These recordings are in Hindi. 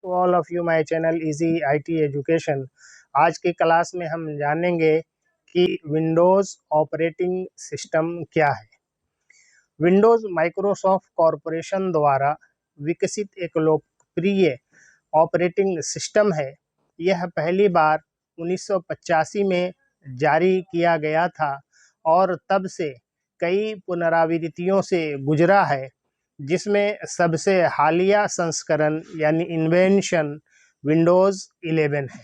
To all of you my channel easy IT education. आज की क्लास में हम जानेंगे कि विंडोज़ ऑपरेटिंग सिस्टम क्या है। विंडोज़ माइक्रोसॉफ्ट कॉरपोरेशन द्वारा विकसित एक लोकप्रिय ऑपरेटिंग सिस्टम है। यह पहली बार 1985 में जारी किया गया था और तब से कई पुनरावृत्तियों से गुजरा है, जिसमें सबसे हालिया संस्करण यानी इन्वेंशन विंडोज़ 11 है।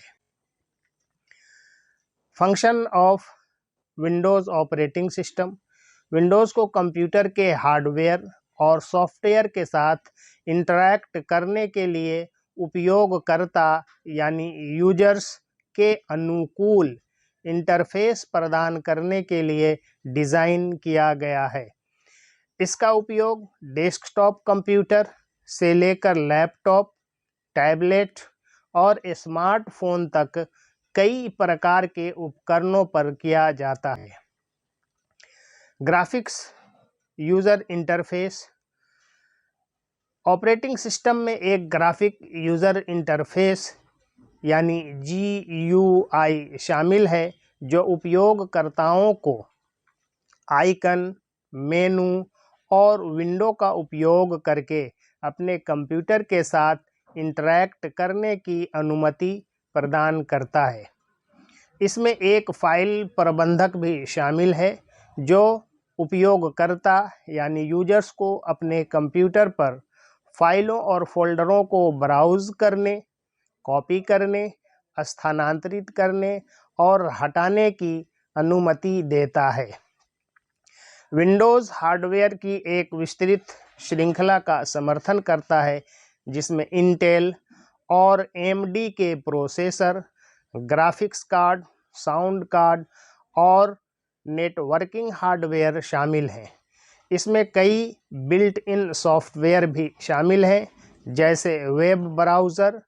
Function of Windows operating system. Windows को कंप्यूटर के हार्डवेयर और सॉफ्टवेयर के साथ इंटरैक्ट करने के लिए उपयोगकर्ता यानी यूजर्स के अनुकूल इंटरफेस प्रदान करने के लिए डिज़ाइन किया गया है। इसका उपयोग डेस्कटॉप कंप्यूटर से लेकर लैपटॉप, टैबलेट और स्मार्टफोन तक कई प्रकार के उपकरणों पर किया जाता है। Graphics user interface. Operating system में एक ग्राफिक यूज़र इंटरफेस यानी GUI शामिल है, जो उपयोगकर्ताओं को आइकन, मेनू और विंडो का उपयोग करके अपने कंप्यूटर के साथ इंटरैक्ट करने की अनुमति प्रदान करता है। इसमें एक फ़ाइल प्रबंधक भी शामिल है, जो उपयोगकर्ता यानी यूजर्स को अपने कंप्यूटर पर फाइलों और फ़ोल्डरों को ब्राउज़ करने, कॉपी करने, स्थानांतरित करने और हटाने की अनुमति देता है। विंडोज़ हार्डवेयर की एक विस्तृत श्रृंखला का समर्थन करता है, जिसमें इंटेल और AMD के processor, graphics card, sound card और नेटवर्किंग हार्डवेयर शामिल हैं। इसमें कई बिल्ट इन सॉफ्टवेयर भी शामिल हैं, जैसे web browser,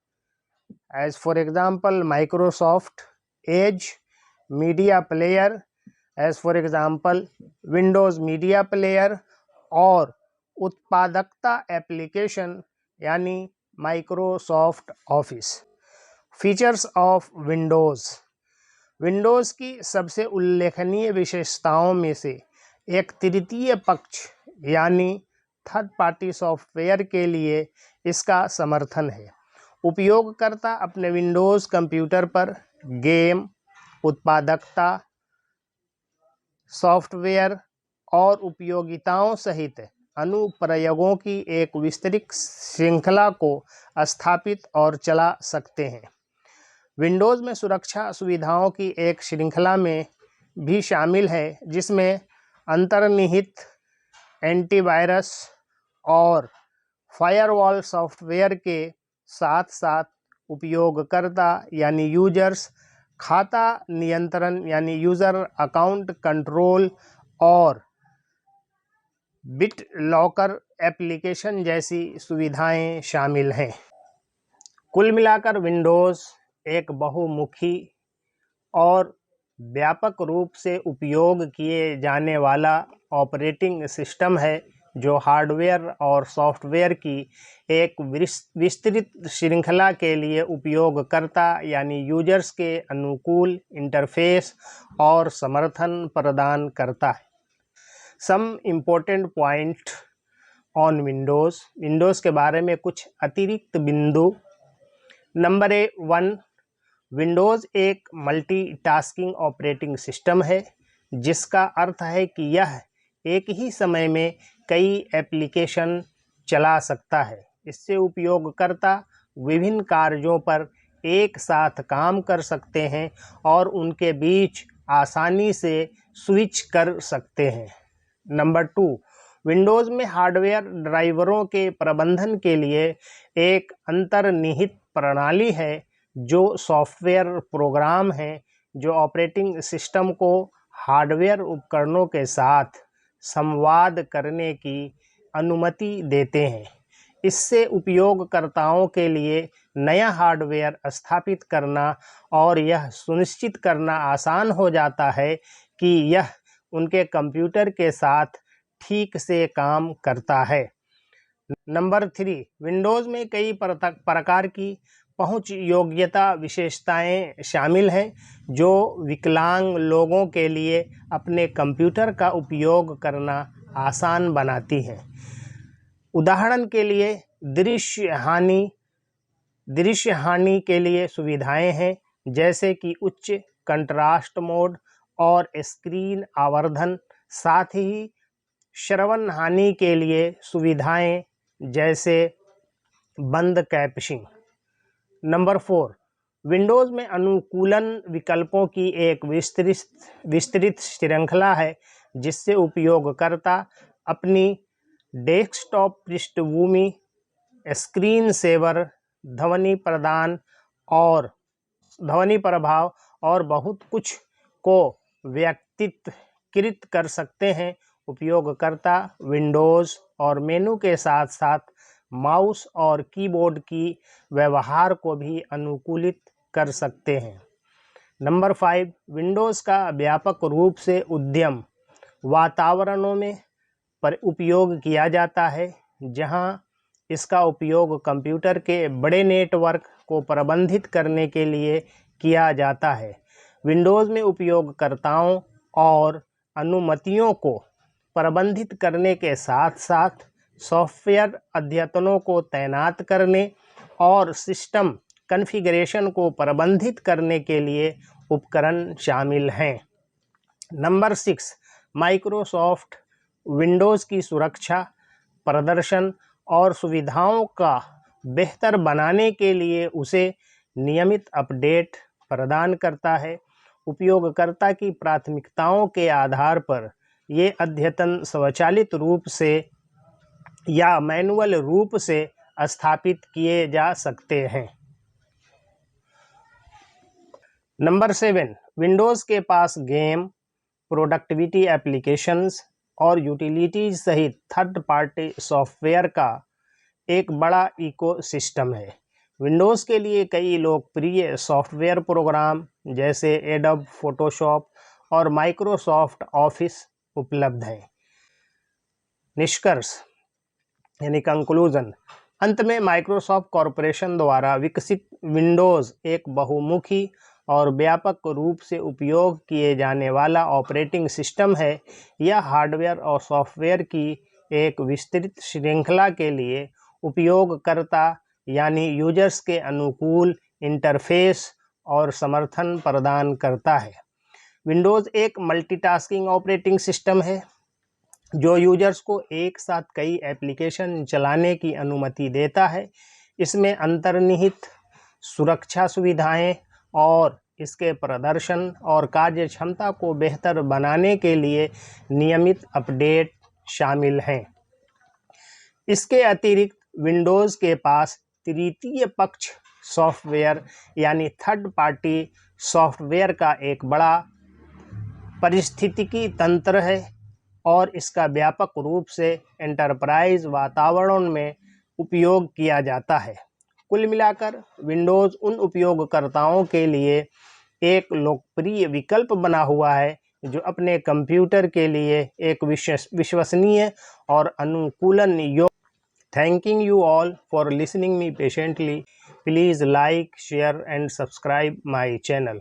as for example Microsoft Edge, media player, as for example Windows Media Player, और उत्पादकता एप्लीकेशन यानी Microsoft Office. Features of Windows. Windows की सबसे उल्लेखनीय विशेषताओं में से एक तृतीय पक्ष यानी थर्ड पार्टी सॉफ्टवेयर के लिए इसका समर्थन है। उपयोगकर्ता अपने विंडोज़ कंप्यूटर पर गेम, उत्पादकता सॉफ्टवेयर और उपयोगिताओं सहित अनुप्रयोगों की एक विस्तृत श्रृंखला को स्थापित और चला सकते हैं। विंडोज़ में सुरक्षा सुविधाओं की एक श्रृंखला में भी शामिल है, जिसमें अंतर्निहित एंटीवायरस और फायरवॉल सॉफ्टवेयर के साथ साथ उपयोगकर्ता यानी यूजर्स खाता नियंत्रण यानी यूज़र अकाउंट कंट्रोल और बिट लॉकर एप्लीकेशन जैसी सुविधाएं शामिल हैं। कुल मिलाकर विंडोज़ एक बहुमुखी और व्यापक रूप से उपयोग किए जाने वाला ऑपरेटिंग सिस्टम है, जो हार्डवेयर और सॉफ्टवेयर की एक विस्तृत श्रृंखला के लिए उपयोगकर्ता यानी यूजर्स के अनुकूल इंटरफेस और समर्थन प्रदान करता है। Some important point on Windows. Windows के बारे में कुछ अतिरिक्त बिंदु। नंबर 1, विंडोज़ एक मल्टीटास्किंग ऑपरेटिंग सिस्टम है, जिसका अर्थ है कि यह एक ही समय में कई एप्लीकेशन चला सकता है। इससे उपयोगकर्ता विभिन्न कार्यों पर एक साथ काम कर सकते हैं और उनके बीच आसानी से स्विच कर सकते हैं। नंबर 2, विंडोज़ में हार्डवेयर ड्राइवरों के प्रबंधन के लिए एक अंतर्निहित प्रणाली है, जो सॉफ्टवेयर प्रोग्राम हैं जो ऑपरेटिंग सिस्टम को हार्डवेयर उपकरणों के साथ संवाद करने की अनुमति देते हैं। इससे उपयोगकर्ताओं के लिए नया हार्डवेयर स्थापित करना और यह सुनिश्चित करना आसान हो जाता है कि यह उनके कंप्यूटर के साथ ठीक से काम करता है। नंबर 3, विंडोज़ में कई प्रकार की पहुंच योग्यता विशेषताएं शामिल हैं जो विकलांग लोगों के लिए अपने कंप्यूटर का उपयोग करना आसान बनाती हैं। उदाहरण के लिए दृश्य हानि के लिए सुविधाएं हैं, जैसे कि उच्च कंट्रास्ट मोड और स्क्रीन आवर्धन। साथ ही श्रवण हानि के लिए सुविधाएं जैसे बंद कैप्शिंग। नंबर 4, विंडोज़ में अनुकूलन विकल्पों की एक विस्तृत श्रृंखला है जिससे उपयोगकर्ता अपनी डेस्कटॉप पृष्ठभूमि, स्क्रीन सेवर, ध्वनि प्रभाव और बहुत कुछ को व्यक्तिकृत कर सकते हैं। उपयोगकर्ता विंडोज़ और मेनू के साथ साथ माउस और कीबोर्ड की व्यवहार को भी अनुकूलित कर सकते हैं। नंबर 5, विंडोज़ का व्यापक रूप से उद्यम वातावरणों में उपयोग किया जाता है, जहां इसका उपयोग कंप्यूटर के बड़े नेटवर्क को प्रबंधित करने के लिए किया जाता है। विंडोज़ में उपयोगकर्ताओं और अनुमतियों को प्रबंधित करने के साथ साथ सॉफ्टवेयर अद्यतनों को तैनात करने और सिस्टम कॉन्फ़िगरेशन को प्रबंधित करने के लिए उपकरण शामिल हैं। नंबर 6, माइक्रोसॉफ्ट विंडोज़ की सुरक्षा, प्रदर्शन और सुविधाओं का बेहतर बनाने के लिए उसे नियमित अपडेट प्रदान करता है। उपयोगकर्ता की प्राथमिकताओं के आधार पर ये अद्यतन स्वचालित रूप से या मैनुअल रूप से स्थापित किए जा सकते हैं। नंबर 7, विंडोज़ के पास गेम, प्रोडक्टिविटी एप्लीकेशंस और यूटिलिटीज सहित थर्ड पार्टी सॉफ्टवेयर का एक बड़ा इकोसिस्टम है। विंडोज़ के लिए कई लोकप्रिय सॉफ्टवेयर प्रोग्राम जैसे एडोब फोटोशॉप और माइक्रोसॉफ्ट ऑफिस उपलब्ध हैं। निष्कर्ष यानी कंक्लूजन, अंत में माइक्रोसॉफ्ट कॉरपोरेशन द्वारा विकसित विंडोज़ एक बहुमुखी और व्यापक रूप से उपयोग किए जाने वाला ऑपरेटिंग सिस्टम है। यह हार्डवेयर और सॉफ्टवेयर की एक विस्तृत श्रृंखला के लिए उपयोगकर्ता यानी यूजर्स के अनुकूल इंटरफेस और समर्थन प्रदान करता है। विंडोज़ एक मल्टीटास्किंग ऑपरेटिंग सिस्टम है जो यूजर्स को एक साथ कई एप्लीकेशन चलाने की अनुमति देता है। इसमें अंतर्निहित सुरक्षा सुविधाएं और इसके प्रदर्शन और कार्य क्षमता को बेहतर बनाने के लिए नियमित अपडेट शामिल हैं। इसके अतिरिक्त विंडोज़ के पास तृतीय पक्ष सॉफ्टवेयर यानी थर्ड पार्टी सॉफ्टवेयर का एक बड़ा पारिस्थितिकी तंत्र है और इसका व्यापक रूप से एंटरप्राइज वातावरण में उपयोग किया जाता है। कुल मिलाकर विंडोज़ उन उपयोगकर्ताओं के लिए एक लोकप्रिय विकल्प बना हुआ है जो अपने कंप्यूटर के लिए एक विश्वसनीय और अनुकूलन योग्य। Thanking you all for listening me patiently. Please like, share and subscribe my channel.